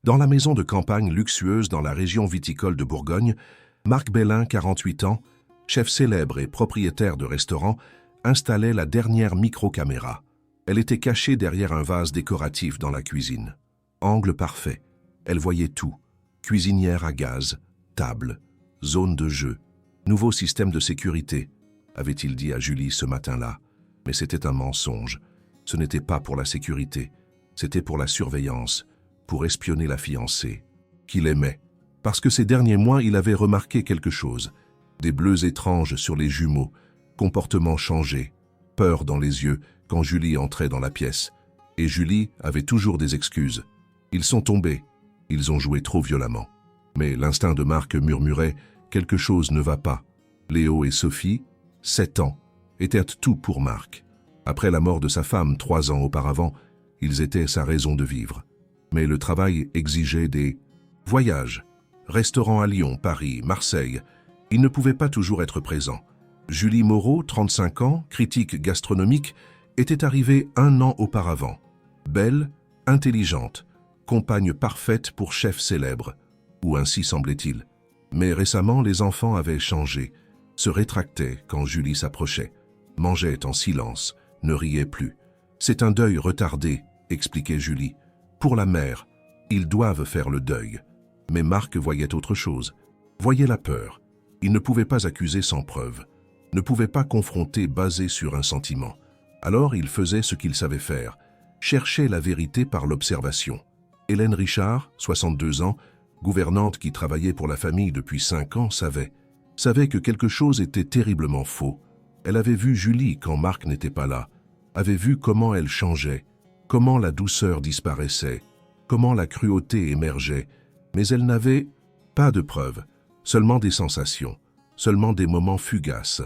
Dans la maison de campagne luxueuse dans la région viticole de Bourgogne, Marc Bellin, 48 ans, chef célèbre et propriétaire de restaurant, installait la dernière micro-caméra. Elle était cachée derrière un vase décoratif dans la cuisine. Angle parfait, elle voyait tout. Cuisinière à gaz, table, zone de jeu, nouveau système de sécurité, avait-il dit à Julie ce matin-là. Mais c'était un mensonge. Ce n'était pas pour la sécurité, c'était pour la surveillance, pour espionner la fiancée, qu'il aimait. Parce que ces derniers mois, il avait remarqué quelque chose. Des bleus étranges sur les jumeaux, comportement changé, peur dans les yeux quand Julie entrait dans la pièce. Et Julie avait toujours des excuses. Ils sont tombés, ils ont joué trop violemment. Mais l'instinct de Marc murmurait « quelque chose ne va pas ». Léo et Sophie, 7 ans, étaient tout pour Marc. Après la mort de sa femme 3 ans auparavant, ils étaient sa raison de vivre. Mais le travail exigeait des voyages, restaurants à Lyon, Paris, Marseille. Il ne pouvait pas toujours être présent. Julie Moreau, 35 ans, critique gastronomique, était arrivée 1 an auparavant. Belle, intelligente, compagne parfaite pour chef célèbre, ou ainsi semblait-il. Mais récemment, les enfants avaient changé, se rétractaient quand Julie s'approchait, mangeaient en silence, ne riaient plus. C'est un deuil retardé, expliquait Julie. Pour la mère, ils doivent faire le deuil. Mais Marc voyait autre chose, voyait la peur. Il ne pouvait pas accuser sans preuve, ne pouvait pas confronter basé sur un sentiment. Alors il faisait ce qu'il savait faire, cherchait la vérité par l'observation. Hélène Richard, 62 ans, gouvernante qui travaillait pour la famille depuis 5 ans, savait que quelque chose était terriblement faux. Elle avait vu Julie quand Marc n'était pas là, avait vu comment elle changeait, comment la douceur disparaissait, comment la cruauté émergeait, mais elle n'avait pas de preuves, seulement des sensations, seulement des moments fugaces.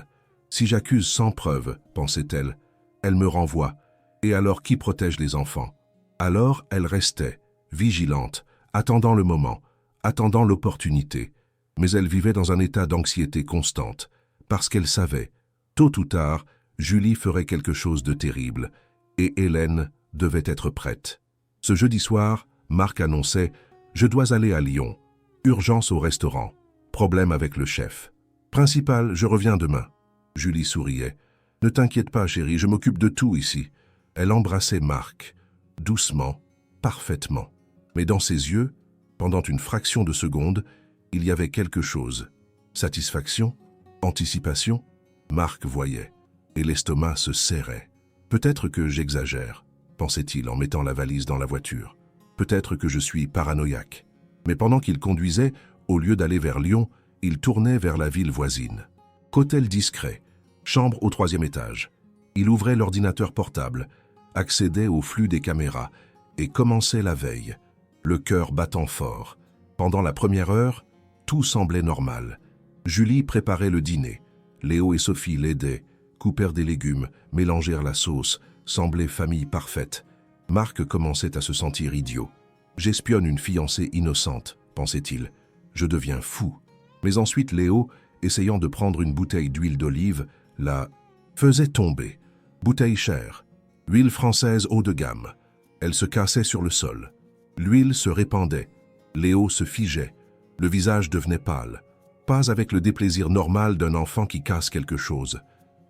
Si j'accuse sans preuve, pensait-elle, elle me renvoie, et alors qui protège les enfants? Alors elle restait, vigilante, attendant le moment, attendant l'opportunité, mais elle vivait dans un état d'anxiété constante, parce qu'elle savait, tôt ou tard, Julie ferait quelque chose de terrible, et Hélène devait être prête. Ce jeudi soir, Marc annonçait « Je dois aller à Lyon. Urgence au restaurant. Problème avec le chef. Principal, je reviens demain. » Julie souriait. « Ne t'inquiète pas, chérie, je m'occupe de tout ici. » Elle embrassait Marc, doucement, parfaitement. Mais dans ses yeux, pendant une fraction de seconde, il y avait quelque chose. Satisfaction? Anticipation? Marc voyait, et l'estomac se serrait. « Peut-être que j'exagère, » pensait-il en mettant la valise dans la voiture. « Peut-être que je suis paranoïaque. » Mais pendant qu'il conduisait, au lieu d'aller vers Lyon, il tournait vers la ville voisine. Hôtel discret, chambre au 3e étage. Il ouvrait l'ordinateur portable, accédait au flux des caméras et commençait la veille, le cœur battant fort. Pendant la première heure, tout semblait normal. Julie préparait le dîner. Léo et Sophie l'aidaient, coupèrent des légumes, mélangèrent la sauce, semblaient famille parfaite. Marc commençait à se sentir idiot. « J'espionne une fiancée innocente, » pensait-il. « Je deviens fou. » Mais ensuite Léo, essayant de prendre une bouteille d'huile d'olive, la faisait tomber. Bouteille chère, huile française haut de gamme. Elle se cassait sur le sol. L'huile se répandait. Léo se figeait. Le visage devenait pâle. Pas avec le déplaisir normal d'un enfant qui casse quelque chose,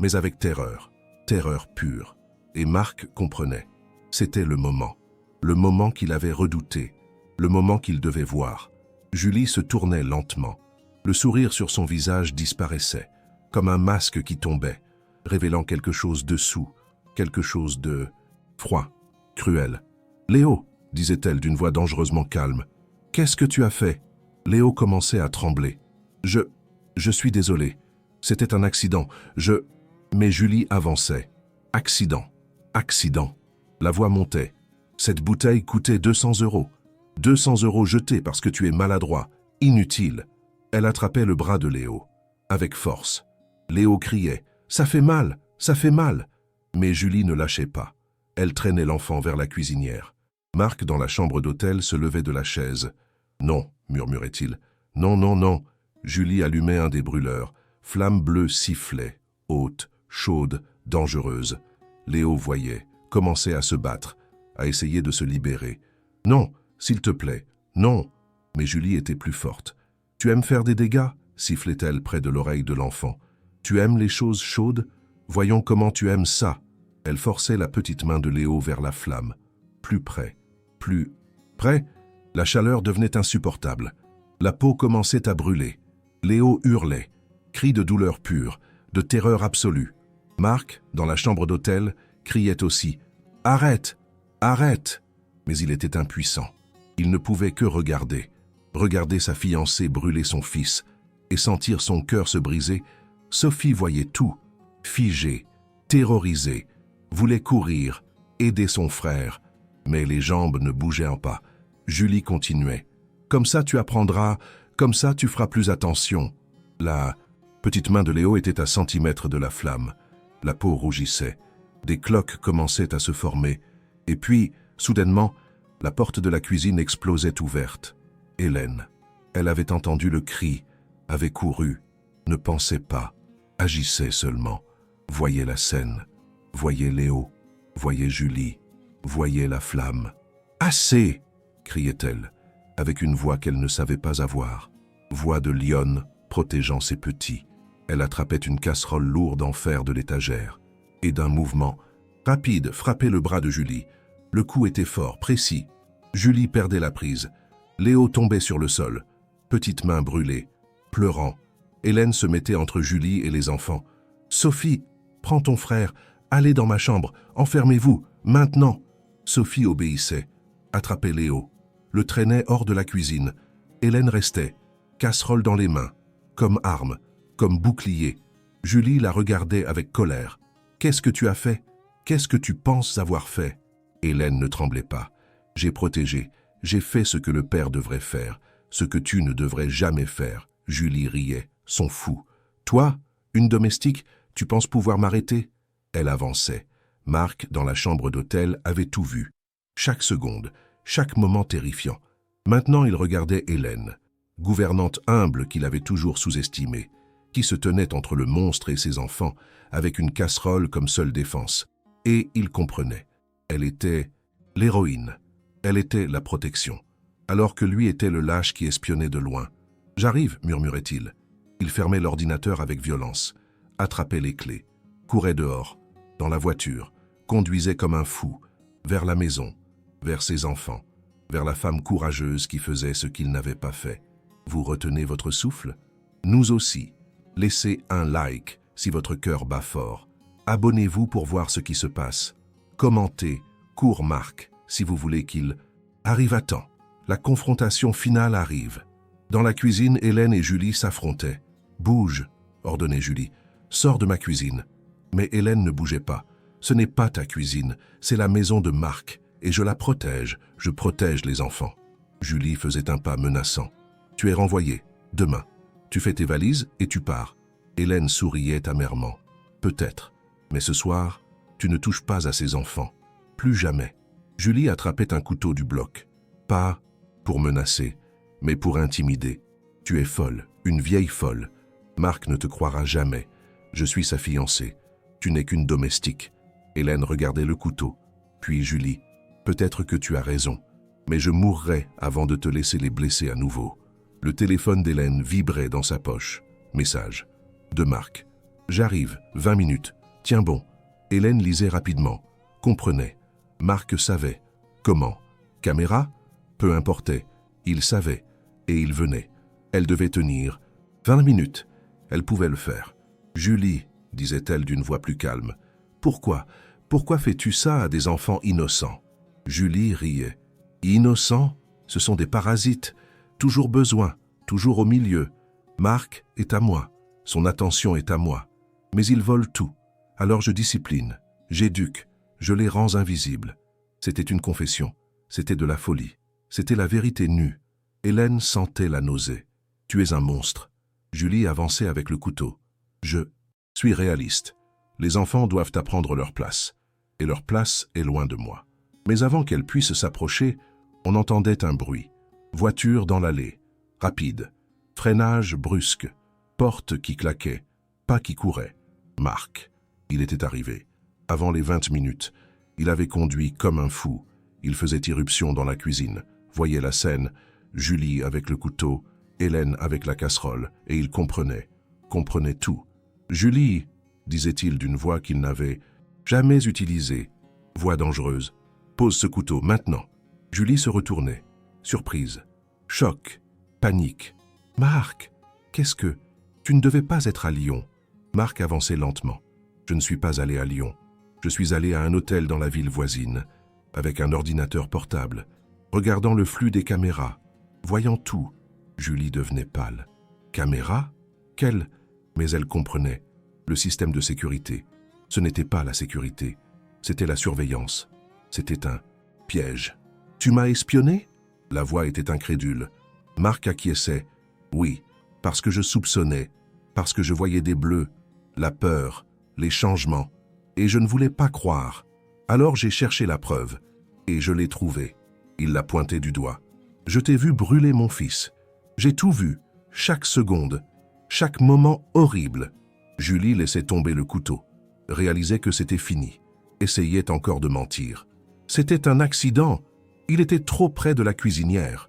mais avec terreur, terreur pure. Et Marc comprenait. C'était le moment qu'il avait redouté, le moment qu'il devait voir. Julie se tournait lentement. Le sourire sur son visage disparaissait, comme un masque qui tombait, révélant quelque chose dessous, quelque chose de froid, cruel. « Léo !» disait-elle d'une voix dangereusement calme. « Qu'est-ce que tu as fait ?» Léo commençait à trembler. « Je suis désolé. C'était un accident. Mais Julie avançait. « Accident. Accident. » La voix montait. « Cette bouteille coûtait 200 €. 200 € jetés parce que tu es maladroit. Inutile. » Elle attrapait le bras de Léo, avec force. Léo criait « Ça fait mal, ça fait mal !» Mais Julie ne lâchait pas. Elle traînait l'enfant vers la cuisinière. Marc, dans la chambre d'hôtel, se levait de la chaise. « Non, » murmurait-il. « Non, non, non !» Julie allumait un des brûleurs. Flamme bleue sifflait, haute, chaude, dangereuse. Léo voyait, commençait à se battre, à essayer de se libérer. « Non, s'il te plaît, Non, mais Julie était plus forte. « Tu aimes faire des dégâts ?» sifflait-elle près de l'oreille de l'enfant. « Tu aimes les choses chaudes? Voyons comment tu aimes ça. » Elle forçait la petite main de Léo vers la flamme. Plus près, plus près, la chaleur devenait insupportable. La peau commençait à brûler. Léo hurlait, cris de douleur pure, de terreur absolue. Marc, dans la chambre d'hôtel, criait aussi « Arrête! Arrête !» Mais il était impuissant. Il ne pouvait que regarder sa fiancée brûler son fils et sentir son cœur se briser. Sophie voyait tout, figée, terrorisée, voulait courir, aider son frère, mais les jambes ne bougeaient pas. Julie continuait. « Comme ça tu apprendras, comme ça tu feras plus attention. » La petite main de Léo était à centimètres de la flamme. La peau rougissait. Des cloques commençaient à se former. Et puis, soudainement, la porte de la cuisine explosait ouverte. Hélène. Elle avait entendu le cri, avait couru, ne pensait pas, agissait seulement, voyait la scène, voyait Léo, voyait Julie, voyait la flamme. « Assez !» criait-elle, avec une voix qu'elle ne savait pas avoir. Voix de lionne protégeant ses petits. Elle attrapait une casserole lourde en fer de l'étagère et d'un mouvement rapide frappait le bras de Julie. Le coup était fort, précis. Julie perdait la prise. Léo tombait sur le sol, petite main brûlée, pleurant. Hélène se mettait entre Julie et les enfants. « Sophie, prends ton frère, allez dans ma chambre, enfermez-vous, maintenant !» Sophie obéissait, attrapait Léo, le traînait hors de la cuisine. Hélène restait, casserole dans les mains, comme arme, comme bouclier. Julie la regardait avec colère. « Qu'est-ce que tu as fait? Qu'est-ce que tu penses avoir fait ?» Hélène ne tremblait pas. « J'ai protégé. J'ai fait ce que le père devrait faire, ce que tu ne devrais jamais faire. » Julie riait, son fou. « Toi, une domestique, tu penses pouvoir m'arrêter ?» Elle avançait. Marc, dans la chambre d'hôtel, avait tout vu. Chaque seconde, chaque moment terrifiant. Maintenant, il regardait Hélène, gouvernante humble qu'il avait toujours sous-estimée, qui se tenait entre le monstre et ses enfants, avec une casserole comme seule défense. Et il comprenait. Elle était l'héroïne. Elle était la protection, alors que lui était le lâche qui espionnait de loin. « J'arrive » murmurait-il. Il fermait l'ordinateur avec violence, attrapait les clés, courait dehors, dans la voiture, conduisait comme un fou, vers la maison, vers ses enfants, vers la femme courageuse qui faisait ce qu'il n'avait pas fait. Vous retenez votre souffle? Nous aussi. Laissez un like si votre cœur bat fort. Abonnez-vous pour voir ce qui se passe. Commentez, cours Marc, si vous voulez qu'il arrive à temps. La confrontation finale arrive. Dans la cuisine, Hélène et Julie s'affrontaient. « Bouge !» ordonnait Julie. « Sors de ma cuisine. » Mais Hélène ne bougeait pas. « Ce n'est pas ta cuisine, c'est la maison de Marc, et je la protège, je protège les enfants. » Julie faisait un pas menaçant. « Tu es renvoyée, demain. Tu fais tes valises et tu pars. » Hélène souriait amèrement. « Peut-être, mais ce soir, tu ne touches pas à ces enfants. Plus jamais. » Julie attrapait un couteau du bloc. Pas pour menacer, mais pour intimider. « Tu es folle, une vieille folle. Marc ne te croira jamais. Je suis sa fiancée. Tu n'es qu'une domestique. » Hélène regardait le couteau. Puis Julie, « Peut-être que tu as raison, mais je mourrai avant de te laisser les blesser à nouveau. » Le téléphone d'Hélène vibrait dans sa poche. Message. De Marc. « J'arrive, 20 minutes. Tiens bon. » Hélène lisait rapidement. Comprenait. Marc savait. Comment? Caméra? Peu importait. Il savait. Et il venait. Elle devait tenir. 20 minutes. Elle pouvait le faire. « Julie, » disait-elle d'une voix plus calme. « Pourquoi? Pourquoi fais-tu ça à des enfants innocents ?» Julie riait. « Innocents? Ce sont des parasites. Toujours besoin, toujours au milieu. Marc est à moi. Son attention est à moi. Mais ils volent tout. Alors je discipline, j'éduque, je les rends invisibles. » C'était une confession. C'était de la folie. C'était la vérité nue. Hélène sentait la nausée. « Tu es un monstre. » Julie avançait avec le couteau. « Je suis réaliste. Les enfants doivent apprendre leur place. Et leur place est loin de moi. » Mais avant qu'elle puisse s'approcher, on entendait un bruit. Voiture dans l'allée. Rapide. Freinage brusque. Porte qui claquait. Pas qui couraient. Marc. Il était arrivé. Avant les 20 minutes. Il avait conduit comme un fou. Il faisait irruption dans la cuisine. Voyait la scène. Julie avec le couteau, Hélène avec la casserole, et il comprenait tout. « Julie !» disait-il d'une voix qu'il n'avait jamais utilisée. Voix dangereuse. « Pose ce couteau, maintenant !» Julie se retournait. Surprise. Choc. Panique. « Marc, qu'est-ce que... Tu ne devais pas être à Lyon. » Marc avançait lentement. « Je ne suis pas allé à Lyon. Je suis allé à un hôtel dans la ville voisine, avec un ordinateur portable, regardant le flux des caméras, voyant tout. » Julie devenait pâle. « Caméra? Quelle ?» Mais elle comprenait. Le système de sécurité. Ce n'était pas la sécurité. C'était la surveillance. C'était un piège. « Tu m'as espionné ?» La voix était incrédule. Marc acquiesçait. « Oui, parce que je soupçonnais, parce que je voyais des bleus, la peur, les changements, et je ne voulais pas croire. Alors j'ai cherché la preuve, et je l'ai trouvée. » Il la pointait du doigt. « Je t'ai vu brûler mon fils. J'ai tout vu, chaque seconde, chaque moment horrible. » Julie laissait tomber le couteau, réalisait que c'était fini, essayait encore de mentir. C'était un accident. Il était trop près de la cuisinière.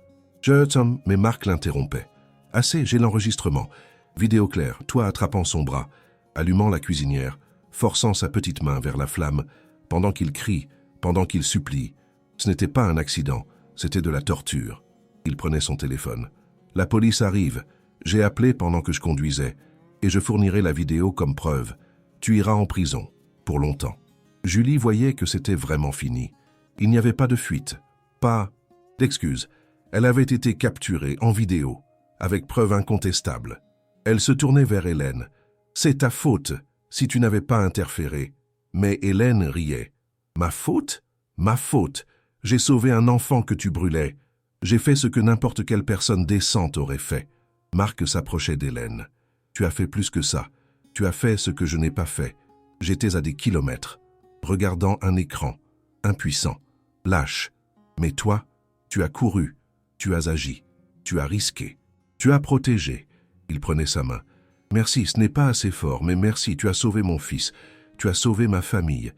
Mais Marc l'interrompait. « Assez, j'ai l'enregistrement. Vidéo claire, toi attrapant son bras, allumant la cuisinière, forçant sa petite main vers la flamme, pendant qu'il crie, pendant qu'il supplie. Ce n'était pas un accident, c'était de la torture. » Il prenait son téléphone. « La police arrive. J'ai appelé pendant que je conduisais. Et je fournirai la vidéo comme preuve. Tu iras en prison, pour longtemps. » Julie voyait que c'était vraiment fini. Il n'y avait pas de fuite, pas d'excuse. Elle avait été capturée en vidéo, avec preuve incontestable. Elle se tournait vers Hélène. « C'est ta faute, si tu n'avais pas interféré. » Mais Hélène riait. « Ma faute? Ma faute. J'ai sauvé un enfant que tu brûlais. J'ai fait ce que n'importe quelle personne décente aurait fait. » Marc s'approchait d'Hélène. « Tu as fait plus que ça. Tu as fait ce que je n'ai pas fait. J'étais à des kilomètres, regardant un écran, impuissant, lâche. Mais toi, tu as couru, tu as agi, tu as risqué, tu as protégé. » Il prenait sa main. « Merci, ce n'est pas assez fort, mais merci, tu as sauvé mon fils. Tu as sauvé ma famille. »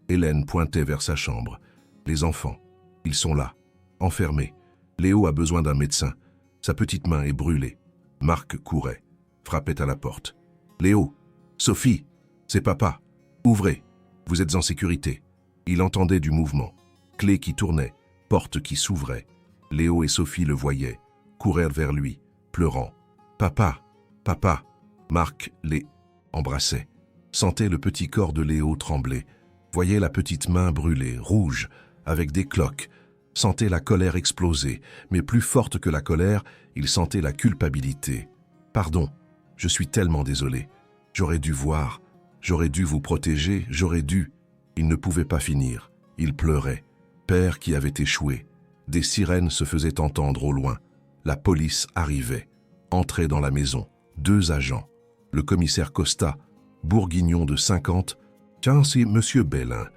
Hélène pointait vers sa chambre. « Les enfants, ils sont là, enfermés. Léo a besoin d'un médecin. Sa petite main est brûlée. » Marc courait, frappait à la porte. « Léo, Sophie, c'est papa. Ouvrez, vous êtes en sécurité. » Il entendait du mouvement. Clé qui tournait, porte qui s'ouvrait. Léo et Sophie le voyaient, courèrent vers lui, pleurant. « Papa, papa !» Marc les embrassait, sentait le petit corps de Léo trembler, voyait la petite main brûlée, rouge, avec des cloques, sentait la colère exploser, mais plus forte que la colère, il sentait la culpabilité. « Pardon, je suis tellement désolé. J'aurais dû voir, j'aurais dû vous protéger, j'aurais dû... » Il ne pouvait pas finir, il pleurait. Père qui avait échoué. Des sirènes se faisaient entendre au loin. La police arrivait, entrait dans la maison, 2 agents. Le commissaire Costa, bourguignon de 50. « Tiens, c'est Monsieur Bellin.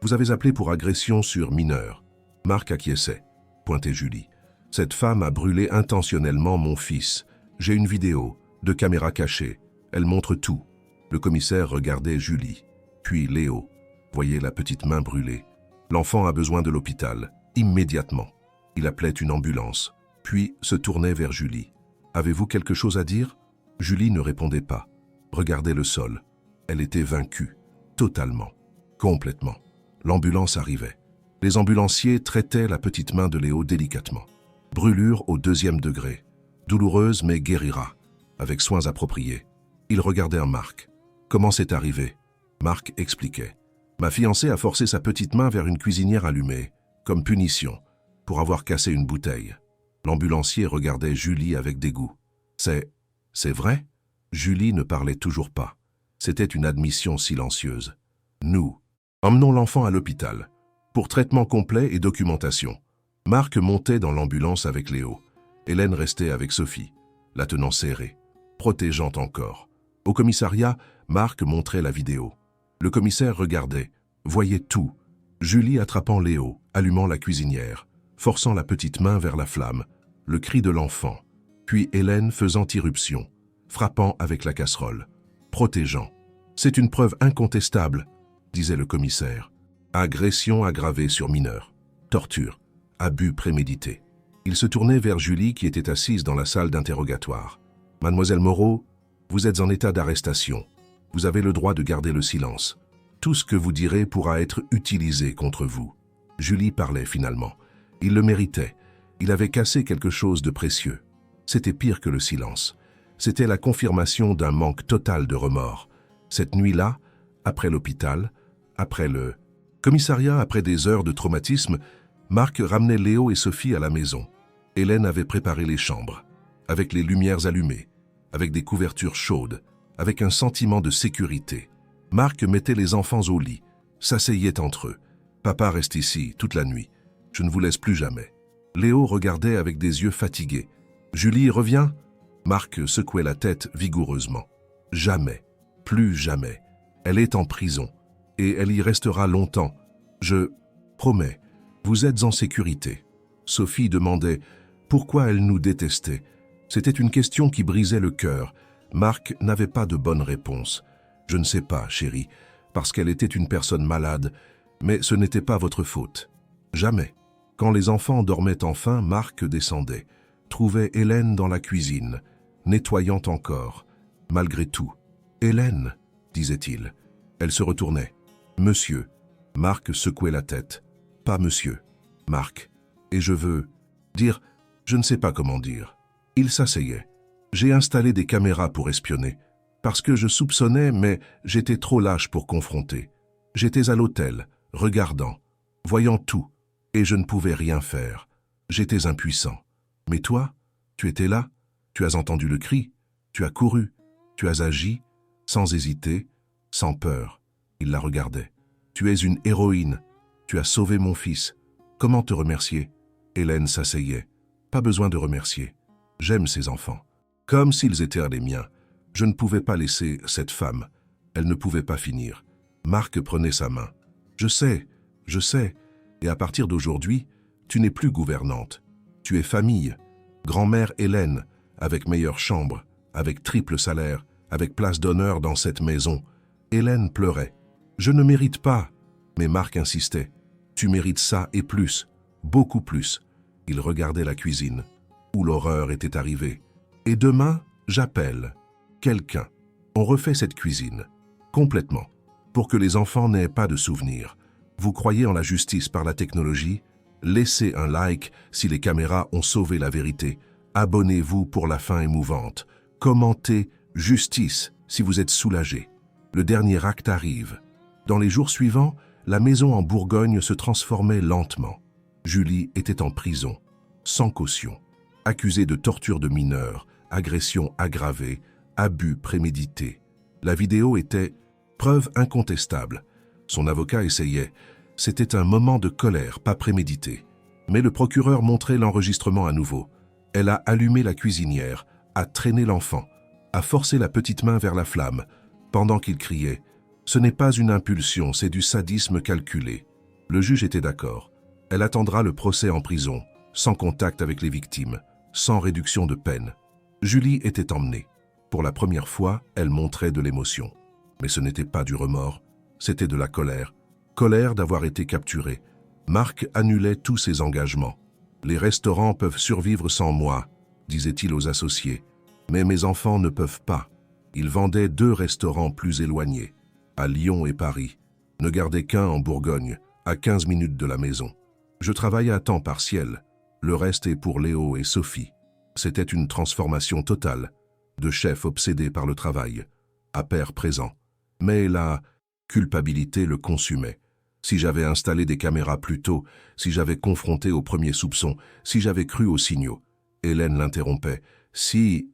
Vous avez appelé pour agression sur mineur. » Marc acquiesçait, pointait Julie. « Cette femme a brûlé intentionnellement mon fils. J'ai une vidéo, de caméra cachée. Elle montre tout. » Le commissaire regardait Julie, puis Léo. Voyait la petite main brûlée. « L'enfant a besoin de l'hôpital, immédiatement. » Il appelait une ambulance, puis se tournait vers Julie. « Avez-vous quelque chose à dire ?» Julie ne répondait pas, regardait le sol. Elle était vaincue, totalement, complètement. L'ambulance arrivait. Les ambulanciers traitaient la petite main de Léo délicatement. Brûlure au 2e degré, douloureuse mais guérira, avec soins appropriés. Il regardait Marc. « Comment c'est arrivé ?» Marc expliquait. « Ma fiancée a forcé sa petite main vers une cuisinière allumée, comme punition, pour avoir cassé une bouteille. » L'ambulancier regardait Julie avec dégoût. « C'est vrai ?» Julie ne parlait toujours pas. C'était une admission silencieuse. « Nous emmenons l'enfant à l'hôpital, pour traitement complet et documentation. » Marc montait dans l'ambulance avec Léo. Hélène restait avec Sophie, la tenant serrée, protégeant encore. Au commissariat, Marc montrait la vidéo. Le commissaire regardait, voyait tout. Julie attrapant Léo, allumant la cuisinière, forçant la petite main vers la flamme, le cri de l'enfant. Puis Hélène faisant irruption, frappant avec la casserole, protégeant. « C'est une preuve incontestable, » disait le commissaire. « Agression aggravée sur mineur, torture, abus prémédité. » Il se tournait vers Julie qui était assise dans la salle d'interrogatoire. « Mademoiselle Moreau, vous êtes en état d'arrestation. Vous avez le droit de garder le silence. Tout ce que vous direz pourra être utilisé contre vous. » Julie parlait finalement. Il le méritait. Il avait cassé quelque chose de précieux. C'était pire que le silence. C'était la confirmation d'un manque total de remords. Cette nuit-là, après l'hôpital, après le commissariat, après des heures de traumatisme, Marc ramenait Léo et Sophie à la maison. Hélène avait préparé les chambres, avec les lumières allumées, avec des couvertures chaudes, avec un sentiment de sécurité. Marc mettait les enfants au lit, s'asseyait entre eux. « Papa reste ici toute la nuit. Je ne vous laisse plus jamais. » Léo regardait avec des yeux fatigués. « Julie, reviens !» Marc secouait la tête vigoureusement. « Jamais, plus jamais. Elle est en prison, et elle y restera longtemps. Je promets, vous êtes en sécurité. » Sophie demandait pourquoi elle nous détestait. C'était une question qui brisait le cœur. Marc n'avait pas de bonne réponse. « Je ne sais pas, chérie, parce qu'elle était une personne malade, mais ce n'était pas votre faute. » Jamais. Quand les enfants dormaient enfin, Marc descendait, trouvait Hélène dans la cuisine, nettoyant encore. Malgré tout. « Hélène !» disait-il. Elle se retournait. « Monsieur !» Marc secouait la tête. « Pas monsieur. Marc. Et je veux dire, je ne sais pas comment dire. » Il s'asseyait. « J'ai installé des caméras pour espionner. Parce que je soupçonnais, mais j'étais trop lâche pour confronter. J'étais à l'hôtel, regardant, voyant tout, et je ne pouvais rien faire. J'étais impuissant. Mais toi, tu étais là, tu as entendu le cri, tu as couru, tu as agi, sans hésiter, sans peur. » Il la regardait. « Tu es une héroïne, tu as sauvé mon fils. Comment te remercier ?» Hélène s'asseyait. « Pas besoin de remercier. J'aime ces enfants. Comme s'ils étaient les miens. Je ne pouvais pas laisser cette femme. Elle ne pouvait pas finir. » Marc prenait sa main. « Je sais, et à partir d'aujourd'hui, tu n'es plus gouvernante. Tu es famille. Grand-mère Hélène, avec meilleure chambre, avec triple salaire, avec place d'honneur dans cette maison. » Hélène pleurait. « Je ne mérite pas. » Mais Marc insistait. « Tu mérites ça et plus, beaucoup plus. » Il regardait la cuisine, où l'horreur était arrivée. « Et demain, j'appelle quelqu'un. On refait cette cuisine, complètement, pour que les enfants n'aient pas de souvenirs. Vous croyez en la justice par la technologie? Laissez un like si les caméras ont sauvé la vérité. Abonnez-vous pour la fin émouvante. Commentez « Justice » si vous êtes soulagé. Le dernier acte arrive. Dans les jours suivants, la maison en Bourgogne se transformait lentement. Julie était en prison, sans caution, accusée de torture de mineurs, agression aggravée, abus prémédités. La vidéo était preuve incontestable. Son avocat essayait. C'était un moment de colère, pas prémédité. Mais le procureur montrait l'enregistrement à nouveau. Elle a allumé la cuisinière, a traîné l'enfant, a forcé la petite main vers la flamme, pendant qu'il criait. Ce n'est pas une impulsion, c'est du sadisme calculé. Le juge était d'accord. Elle attendra le procès en prison, sans contact avec les victimes, sans réduction de peine. Julie était emmenée. Pour la première fois, elle montrait de l'émotion. Mais ce n'était pas du remords, c'était de la colère. Colère d'avoir été capturée. Marc annulait tous ses engagements. « Les restaurants peuvent survivre sans moi », disait-il aux associés. « Mais mes enfants ne peuvent pas. » Il vendait 2 restaurants plus éloignés, à Lyon et Paris. Ne gardait qu'un en Bourgogne, à 15 minutes de la maison. Je travaillais à temps partiel. Le reste est pour Léo et Sophie. C'était une transformation totale, de chef obsédé par le travail, à père présent. Mais la culpabilité le consumait. Si j'avais installé des caméras plus tôt, si j'avais confronté aux premiers soupçons, si j'avais cru aux signaux. Hélène l'interrompait. Si,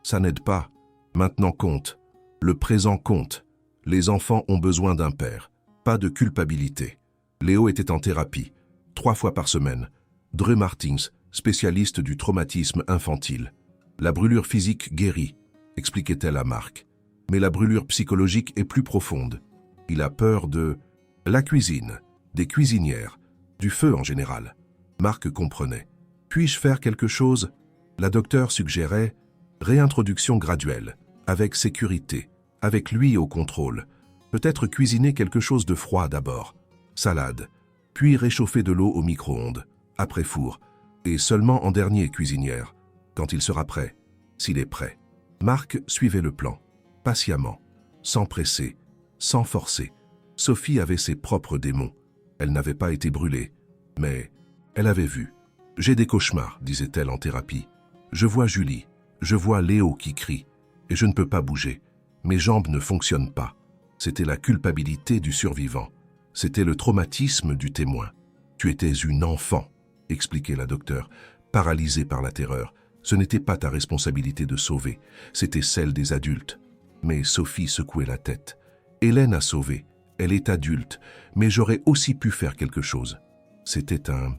ça n'aide pas. Maintenant compte. Le présent compte. Les enfants ont besoin d'un père. Pas de culpabilité. Léo était en thérapie, 3 fois par semaine. Dre Martins, spécialiste du traumatisme infantile. La brûlure physique guérit, expliquait-elle à Marc. Mais la brûlure psychologique est plus profonde. Il a peur de la cuisine, des cuisinières, du feu en général. Marc comprenait. Puis-je faire quelque chose? La docteure suggérait réintroduction graduelle, avec sécurité, avec lui au contrôle. Peut-être cuisiner quelque chose de froid d'abord, salade, puis réchauffer de l'eau au micro-ondes, après four, et seulement en dernier cuisinière, quand il sera prêt, s'il est prêt. Marc suivait le plan, patiemment, sans presser, sans forcer. Sophie avait ses propres démons. Elle n'avait pas été brûlée, mais elle avait vu. « J'ai des cauchemars », disait-elle en thérapie. « Je vois Julie, je vois Léo qui crie, et je ne peux pas bouger. Mes jambes ne fonctionnent pas. » C'était la culpabilité du survivant. C'était le traumatisme du témoin. « Tu étais une enfant », expliquait la docteure, paralysée par la terreur. Ce n'était pas ta responsabilité de sauver, c'était celle des adultes. Mais Sophie secouait la tête. Hélène a sauvé, elle est adulte, mais j'aurais aussi pu faire quelque chose. C'était un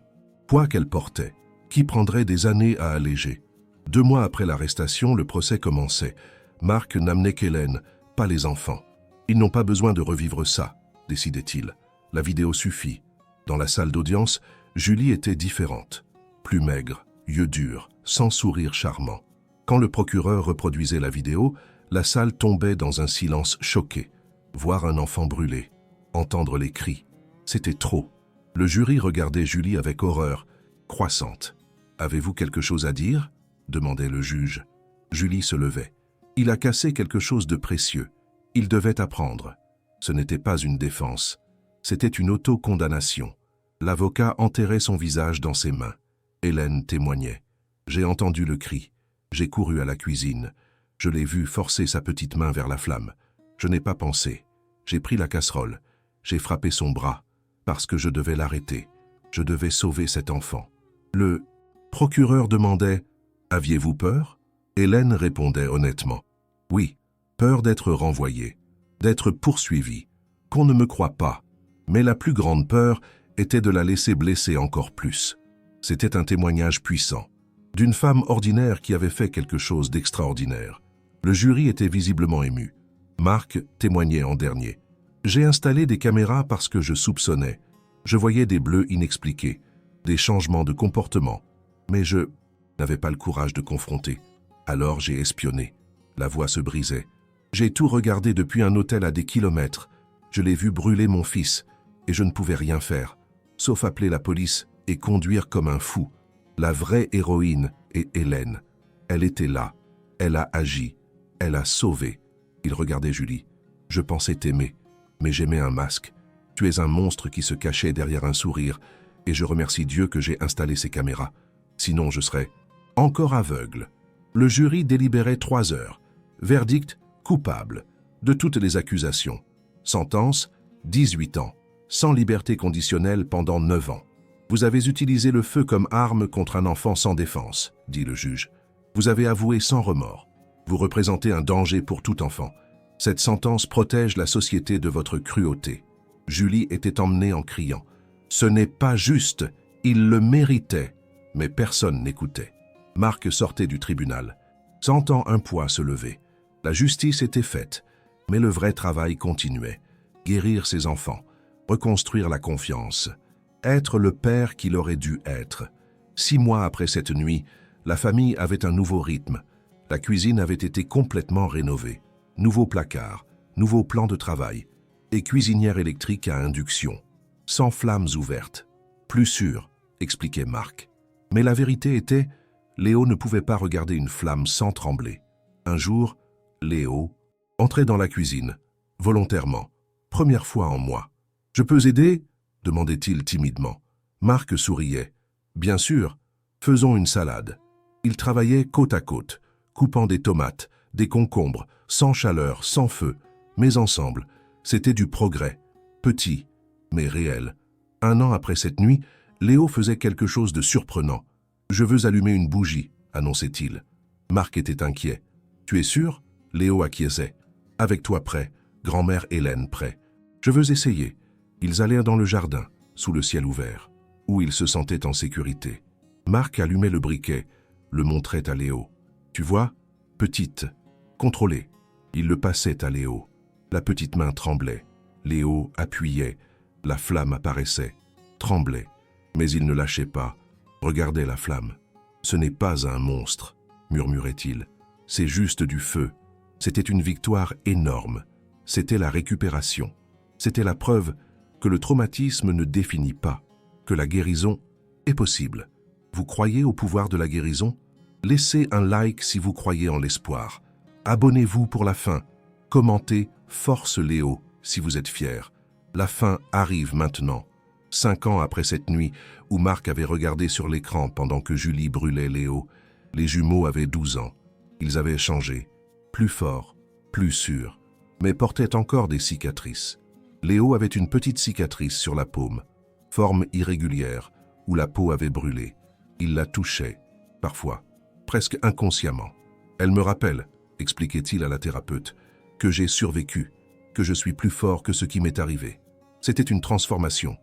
poids qu'elle portait, qui prendrait des années à alléger. 2 mois après l'arrestation, le procès commençait. Marc n'amenait qu'Hélène, pas les enfants. Ils n'ont pas besoin de revivre ça, décidait-il. La vidéo suffit. Dans la salle d'audience, Julie était différente. Plus maigre, yeux durs, sans sourire charmant. Quand le procureur reproduisait la vidéo, la salle tombait dans un silence choqué. Voir un enfant brûlé, entendre les cris, c'était trop. Le jury regardait Julie avec horreur croissante. « Avez-vous quelque chose à dire ?» demandait le juge. Julie se levait. Il a cassé quelque chose de précieux. Il devait apprendre. Ce n'était pas une défense. C'était une auto-condamnation. L'avocat enterrait son visage dans ses mains. Hélène témoignait. « J'ai entendu le cri. J'ai couru à la cuisine. Je l'ai vu forcer sa petite main vers la flamme. Je n'ai pas pensé. J'ai pris la casserole. J'ai frappé son bras. Parce que je devais l'arrêter. Je devais sauver cet enfant. » Le procureur demandait « Aviez-vous peur ?» Hélène répondait honnêtement « Oui, peur d'être renvoyée, d'être poursuivie, qu'on ne me croie pas. Mais la plus grande peur était de la laisser blesser encore plus. » C'était un témoignage puissant, d'une femme ordinaire qui avait fait quelque chose d'extraordinaire. Le jury était visiblement ému. Marc témoignait en dernier. « J'ai installé des caméras parce que je soupçonnais. Je voyais des bleus inexpliqués, des changements de comportement, mais je n'avais pas le courage de confronter. Alors j'ai espionné. » La voix se brisait. « J'ai tout regardé depuis un hôtel à des kilomètres. Je l'ai vu brûler mon fils, et je ne pouvais rien faire, sauf appeler la police et conduire comme un fou. La vraie héroïne est Hélène. Elle était là. Elle a agi. Elle a sauvé. » Il regardait Julie. « Je pensais t'aimer, mais j'aimais un masque. Tu es un monstre qui se cachait derrière un sourire, et je remercie Dieu que j'ai installé ces caméras. Sinon, je serais encore aveugle. » Le jury délibérait 3 heures. Verdict, coupable, de toutes les accusations. Sentence, 18 ans, sans liberté conditionnelle pendant 9 ans. « Vous avez utilisé le feu comme arme contre un enfant sans défense, » dit le juge. « Vous avez avoué sans remords. Vous représentez un danger pour tout enfant. Cette sentence protège la société de votre cruauté. » Julie était emmenée en criant. « Ce n'est pas juste, il le méritait. » Mais personne n'écoutait. Marc sortait du tribunal, sentant un poids se lever. La justice était faite, mais le vrai travail continuait. Guérir ses enfants, reconstruire la confiance, être le père qu'il aurait dû être. 6 mois après cette nuit, la famille avait un nouveau rythme. La cuisine avait été complètement rénovée. Nouveau placard, nouveau plan de travail, et cuisinière électrique à induction. Sans flammes ouvertes. Plus sûr, expliquait Marc. Mais la vérité était, Léo ne pouvait pas regarder une flamme sans trembler. Un jour, Léo entrait dans la cuisine, volontairement, première fois en mois. « Je peux aider ?» demandait-il timidement. Marc souriait. « Bien sûr, faisons une salade. » Ils travaillaient côte à côte, coupant des tomates, des concombres, sans chaleur, sans feu, mais ensemble. C'était du progrès, petit, mais réel. 1 an après cette nuit, Léo faisait quelque chose de surprenant. « Je veux allumer une bougie », annonçait-il. Marc était inquiet. « Tu es sûr ?» Léo acquiesçait. « Avec toi prêt, grand-mère Hélène prêt. Je veux essayer. » Ils allèrent dans le jardin, sous le ciel ouvert, où ils se sentaient en sécurité. Marc allumait le briquet, le montrait à Léo. « Tu vois, petite, contrôlée. » Il le passait à Léo. La petite main tremblait. Léo appuyait. La flamme apparaissait, tremblait. Mais il ne lâchait pas, regardait la flamme. « Ce n'est pas un monstre, » murmurait-il. « C'est juste du feu. » C'était une victoire énorme. C'était la récupération. C'était la preuve que le traumatisme ne définit pas, que la guérison est possible. Vous croyez au pouvoir de la guérison? Laissez un like si vous croyez en l'espoir. Abonnez-vous pour la fin. Commentez « Force Léo » si vous êtes fier. La fin arrive maintenant. 5 ans après cette nuit où Marc avait regardé sur l'écran pendant que Julie brûlait Léo, les jumeaux avaient 12 ans. Ils avaient changé. Plus forts, plus sûrs, mais portaient encore des cicatrices. Léo avait une petite cicatrice sur la paume, forme irrégulière, où la peau avait brûlé. Il la touchait, parfois, presque inconsciemment. « Elle me rappelle, expliquait-il à la thérapeute, que j'ai survécu, que je suis plus fort que ce qui m'est arrivé. » C'était une transformation,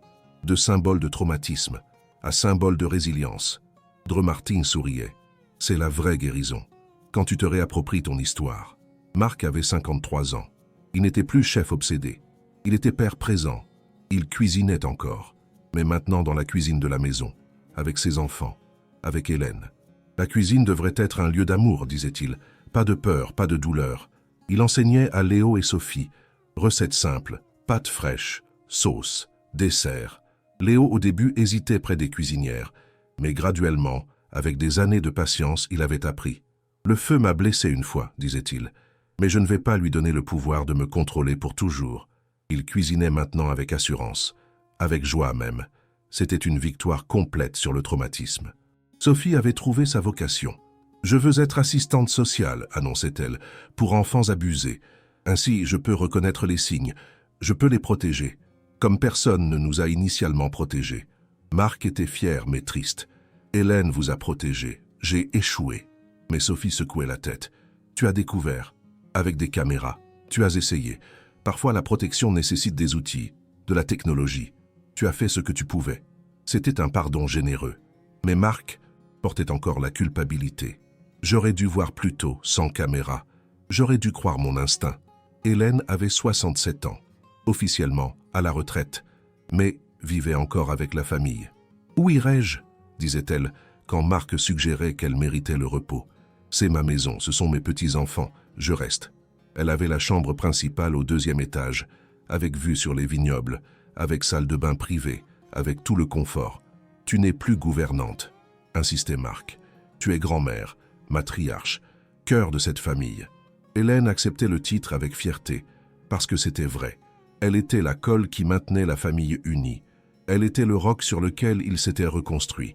de symbole de traumatisme à symbole de résilience. Dre Martin souriait. C'est la vraie guérison. Quand tu te réappropries ton histoire. Marc avait 53 ans. Il n'était plus chef obsédé. Il était père présent. Il cuisinait encore, mais maintenant dans la cuisine de la maison, avec ses enfants, avec Hélène. La cuisine devrait être un lieu d'amour, disait-il. Pas de peur, pas de douleur. Il enseignait à Léo et Sophie. Recettes simples, pâtes fraîches, sauce, dessert. Léo au début hésitait près des cuisinières, mais graduellement, avec des années de patience, il avait appris. « Le feu m'a blessé une fois, disait-il, mais je ne vais pas lui donner le pouvoir de me contrôler pour toujours. » Il cuisinait maintenant avec assurance, avec joie même. C'était une victoire complète sur le traumatisme. Sophie avait trouvé sa vocation. « Je veux être assistante sociale, annonçait-elle, pour enfants abusés. Ainsi, je peux reconnaître les signes, je peux les protéger, comme personne ne nous a initialement protégés. » Marc était fier mais triste. « Hélène vous a protégé, j'ai échoué. » Mais Sophie secouait la tête. « Tu as découvert, avec des caméras, tu as essayé. Parfois la protection nécessite des outils, de la technologie. Tu as fait ce que tu pouvais. » C'était un pardon généreux. Mais Marc portait encore la culpabilité. « J'aurais dû voir plus tôt, sans caméra. J'aurais dû croire mon instinct. » Hélène avait 67 ans, officiellement à la retraite, mais vivait encore avec la famille. « Où irais-je » disait-elle, quand Marc suggérait qu'elle méritait le repos. « C'est ma maison, ce sont mes petits-enfants, je reste. » Elle avait la chambre principale au 2e étage, avec vue sur les vignobles, avec salle de bain privée, avec tout le confort. « Tu n'es plus gouvernante, » insistait Marc. « Tu es grand-mère, matriarche, cœur de cette famille. » Hélène acceptait le titre avec fierté, parce que c'était vrai. Elle était la colle qui maintenait la famille unie. Elle était le roc sur lequel il s'était reconstruit.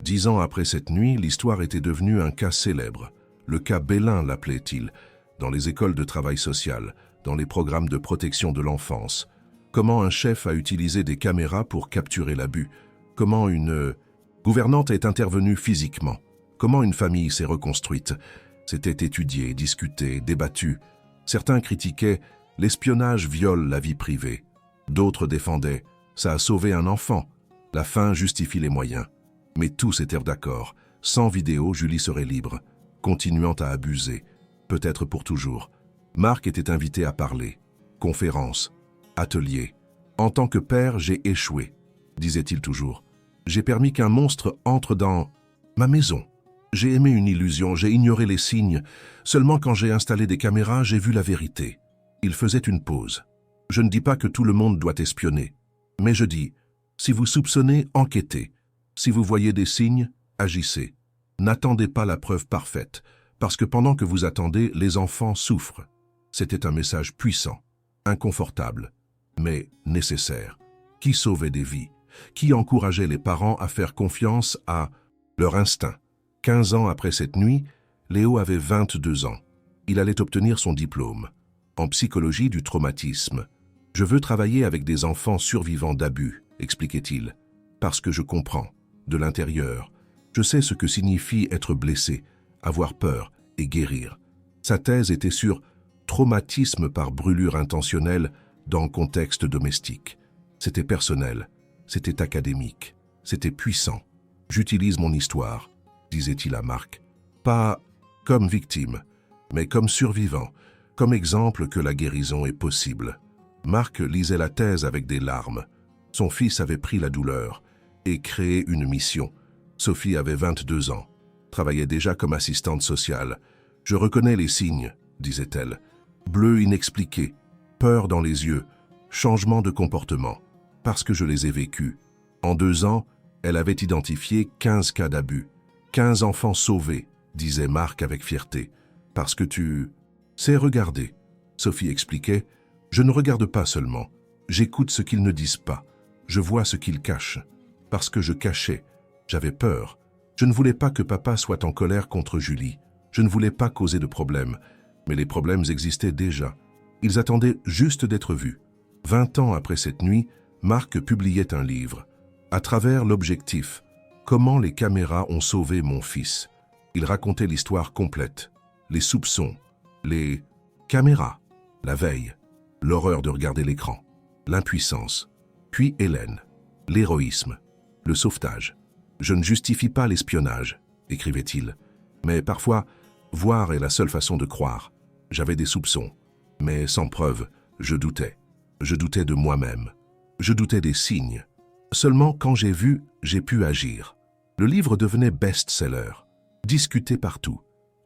10 ans après cette nuit, l'histoire était devenue un cas célèbre. Le cas Bélin l'appelait-il, dans les écoles de travail social, dans les programmes de protection de l'enfance. Comment un chef a utilisé des caméras pour capturer l'abus. Comment une gouvernante est intervenue physiquement. Comment une famille s'est reconstruite. C'était étudié, discuté, débattu. Certains critiquaient « l'espionnage viole la vie privée ». D'autres défendaient « ça a sauvé un enfant, la fin justifie les moyens ». Mais tous étaient d'accord. Sans vidéo, Julie serait libre, continuant à abuser, peut-être pour toujours. Marc était invité à parler. Conférences, ateliers. « En tant que père, j'ai échoué », disait-il toujours. « J'ai permis qu'un monstre entre dans ma maison. J'ai aimé une illusion, j'ai ignoré les signes. Seulement quand j'ai installé des caméras, j'ai vu la vérité. » Il faisait une pause. « Je ne dis pas que tout le monde doit espionner, mais je dis, si vous soupçonnez, enquêtez. Si vous voyez des signes, agissez. N'attendez pas la preuve parfaite, parce que pendant que vous attendez, les enfants souffrent. » C'était un message puissant, inconfortable, mais nécessaire, qui sauvait des vies, qui encourageait les parents à faire confiance à leur instinct. 15 ans après cette nuit, Léo avait 22 ans. Il allait obtenir son diplôme. En psychologie du traumatisme. « Je veux travailler avec des enfants survivants d'abus », expliquait-il, « parce que je comprends, de l'intérieur. Je sais ce que signifie être blessé, avoir peur et guérir. » Sa thèse était sur « traumatisme par brûlure intentionnelle dans contexte domestique ». C'était personnel, c'était académique, c'était puissant. « J'utilise mon histoire », disait-il à Marc, « pas comme victime, mais comme survivant, comme exemple que la guérison est possible. » Marc lisait la thèse avec des larmes. Son fils avait pris la douleur et créé une mission. Sophie avait 22 ans, travaillait déjà comme assistante sociale. « Je reconnais les signes », disait-elle. « Bleu inexpliqué, peur dans les yeux, changement de comportement, parce que je les ai vécus. En 2 ans, Elle avait identifié 15 cas d'abus. 15 enfants sauvés, disait Marc avec fierté. Parce que tu sais regarder. Sophie expliquait, je ne regarde pas seulement. J'écoute ce qu'ils ne disent pas. Je vois ce qu'ils cachent. Parce que je cachais. J'avais peur. Je ne voulais pas que papa soit en colère contre Julie. Je ne voulais pas causer de problèmes. Mais les problèmes existaient déjà. Ils attendaient juste d'être vus. 20 ans après cette nuit, Marc publiait un livre. À travers l'objectif, comment les caméras ont sauvé mon fils. Il racontait l'histoire complète. Les soupçons, les caméras, la veille, l'horreur de regarder l'écran, l'impuissance, puis Hélène, l'héroïsme, le sauvetage. Je ne justifie pas l'espionnage, écrivait-il, mais parfois, voir est la seule façon de croire. J'avais des soupçons, mais sans preuve, je doutais. Je doutais de moi-même. Je doutais des signes. Seulement quand j'ai vu, j'ai pu agir. Le livre devenait best-seller, discuté partout.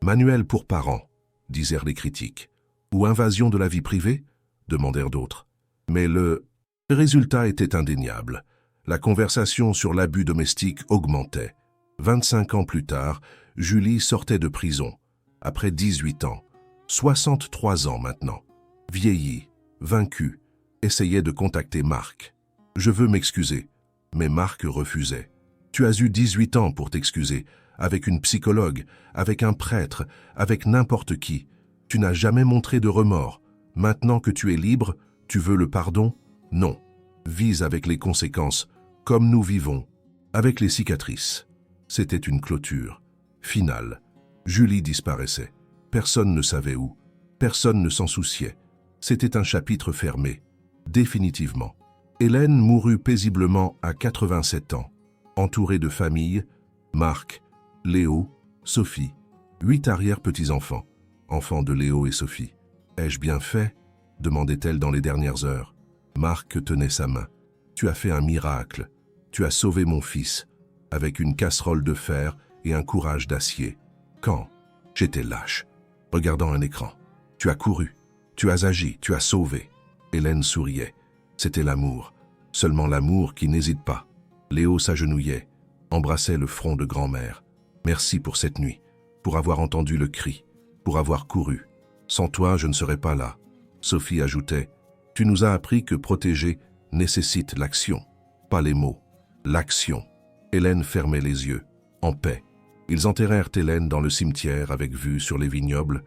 Manuel pour parents, disèrent les critiques. Ou invasion de la vie privée, demandèrent d'autres. Mais le résultat était indéniable. La conversation sur l'abus domestique augmentait. 25 ans plus tard, Julie sortait de prison. Après 18 ans, 63 ans maintenant, vieillie, vaincue, essayait de contacter Marc. « Je veux m'excuser », mais Marc refusait. « Tu as eu 18 ans pour t'excuser, avec une psychologue, avec un prêtre, avec n'importe qui. Tu n'as jamais montré de remords. Maintenant que tu es libre, tu veux le pardon? Non. Vise avec les conséquences, comme nous vivons, avec les cicatrices. » C'était une clôture. Finale. Julie disparaissait. Personne ne savait où. Personne ne s'en souciait. C'était un chapitre fermé. Définitivement. Hélène mourut paisiblement à 87 ans, entourée de famille, Marc, Léo, Sophie, 8 arrière-petits-enfants, enfants de Léo et Sophie. « Ai-je bien fait ?» demandait-elle dans les dernières heures. Marc tenait sa main. « Tu as fait un miracle. Tu as sauvé mon fils, avec une casserole de fer et un courage d'acier. Quand? J'étais lâche, regardant un écran. Tu as couru, tu as agi, tu as sauvé. » Hélène souriait. C'était l'amour, seulement l'amour qui n'hésite pas. Léo s'agenouillait, embrassait le front de grand-mère. « Merci pour cette nuit, pour avoir entendu le cri, pour avoir couru. Sans toi, je ne serais pas là. » Sophie ajoutait, « Tu nous as appris que protéger nécessite l'action, pas les mots, l'action. » Hélène fermait les yeux, en paix. Ils enterrèrent Hélène dans le cimetière avec vue sur les vignobles.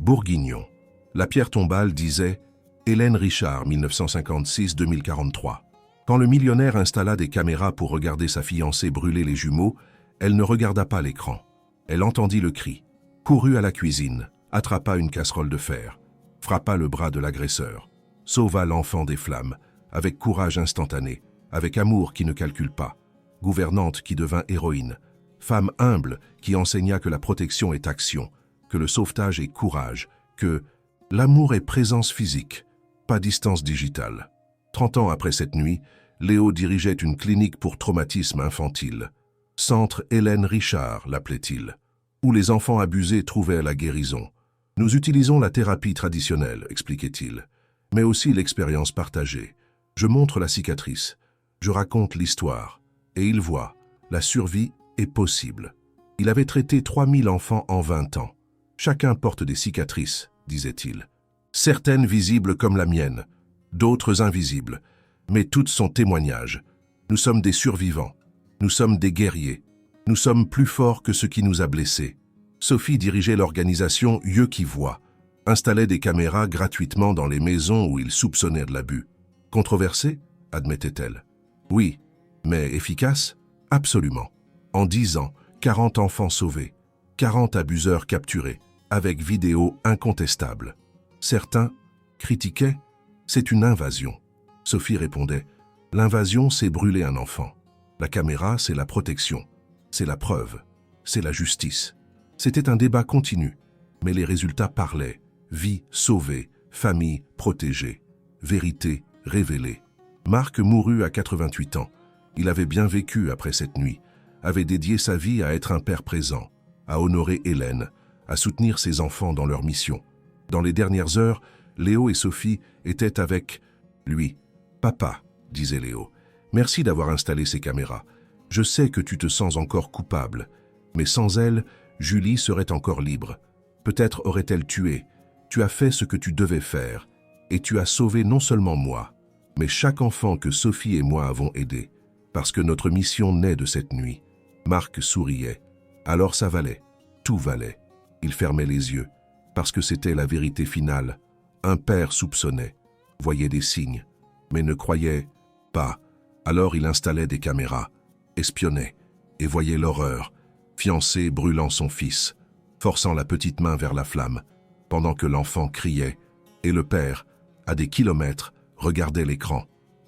Bourguignon. La pierre tombale disait « Hélène Richard, 1956-2043 ». Quand le millionnaire installa des caméras pour regarder sa fiancée brûler les jumeaux, elle ne regarda pas l'écran. Elle entendit le cri, courut à la cuisine, attrapa une casserole de fer, frappa le bras de l'agresseur, sauva l'enfant des flammes, avec courage instantané, avec amour qui ne calcule pas, gouvernante qui devint héroïne, femme humble qui enseigna que la protection est action, que le sauvetage est courage, que l'amour est présence physique, pas distance digitale. 30 ans après cette nuit, Léo dirigeait une clinique pour traumatisme infantile. Centre Hélène Richard, l'appelait-il, où les enfants abusés trouvaient la guérison. Nous utilisons la thérapie traditionnelle, expliquait-il, mais aussi l'expérience partagée. Je montre la cicatrice, je raconte l'histoire, et il voit, la survie est possible. Il avait traité 3000 enfants en 20 ans. Chacun porte des cicatrices, disait-il. Certaines visibles comme la mienne, d'autres invisibles, mais toutes sont témoignages. Nous sommes des survivants, nous sommes des guerriers, nous sommes plus forts que ce qui nous a blessés. Sophie dirigeait l'organisation Yeux qui voient, installait des caméras gratuitement dans les maisons où ils soupçonnaient de l'abus. Controversé, admettait-elle. Oui, mais efficace? Absolument. En 10 ans, 40 enfants sauvés, 40 abuseurs capturés, avec vidéos incontestables. Certains critiquaient, c'est une invasion. Sophie répondait, l'invasion, c'est brûler un enfant. La caméra, c'est la protection, c'est la preuve, c'est la justice. C'était un débat continu, mais les résultats parlaient. Vie sauvée, famille protégée, vérité révélée. Marc mourut à 88 ans. Il avait bien vécu après cette nuit, avait dédié sa vie à être un père présent, à honorer Hélène, à soutenir ses enfants dans leur mission. Dans les dernières heures, Léo et Sophie étaient avec lui. « Papa », disait Léo, « merci d'avoir installé ces caméras. Je sais que tu te sens encore coupable, mais sans elle, Julie serait encore libre. Peut-être aurait-elle tué. Tu as fait ce que tu devais faire, et tu as sauvé non seulement moi, mais chaque enfant que Sophie et moi avons aidé, parce que notre mission naît de cette nuit. Marc souriait. Alors ça valait. Tout valait. Il fermait les yeux, parce que c'était la vérité finale. Un père soupçonnait, voyait des signes, mais ne croyait pas. Alors il installait des caméras, espionnait, et voyait l'horreur, fiancé brûlant son fils, forçant la petite main vers la flamme, pendant que l'enfant criait, et le père, à des kilomètres, regardait l'écran,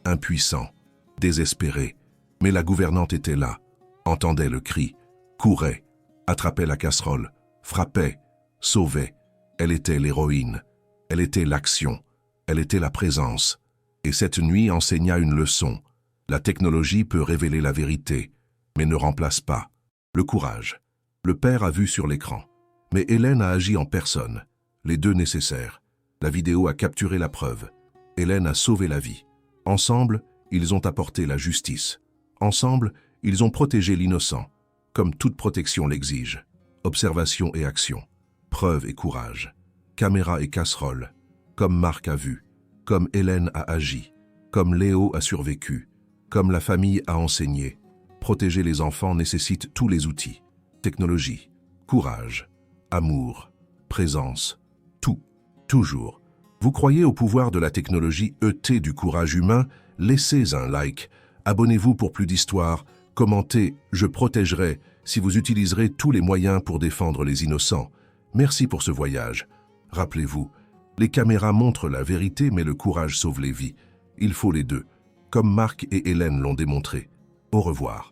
impuissant, désespéré. Mais la gouvernante était là, entendait le cri, courait, attrapait la casserole, frappait, sauvait. Elle était l'héroïne, elle était l'action, elle était la présence. Et cette nuit enseigna une leçon. La technologie peut révéler la vérité, mais ne remplace pas le courage. Le père a vu sur l'écran, mais Hélène a agi en personne. Les deux nécessaires. La vidéo a capturé la preuve. Hélène a sauvé la vie. Ensemble, ils ont apporté la justice. Ensemble, ils ont protégé l'innocent, comme toute protection l'exige. Observation et action, preuve et courage, caméra et casserole, comme Marc a vu, comme Hélène a agi, comme Léo a survécu, comme la famille a enseigné. Protéger les enfants nécessite tous les outils. Technologie, courage, amour, présence, tout, toujours. Vous croyez au pouvoir de la technologie ET du courage humain? Laissez un like, abonnez-vous pour plus d'histoires, commentez « Je protégerai » si vous utiliserez tous les moyens pour défendre les innocents. Merci pour ce voyage. Rappelez-vous, les caméras montrent la vérité mais le courage sauve les vies. Il faut les deux, comme Marc et Hélène l'ont démontré. Au revoir.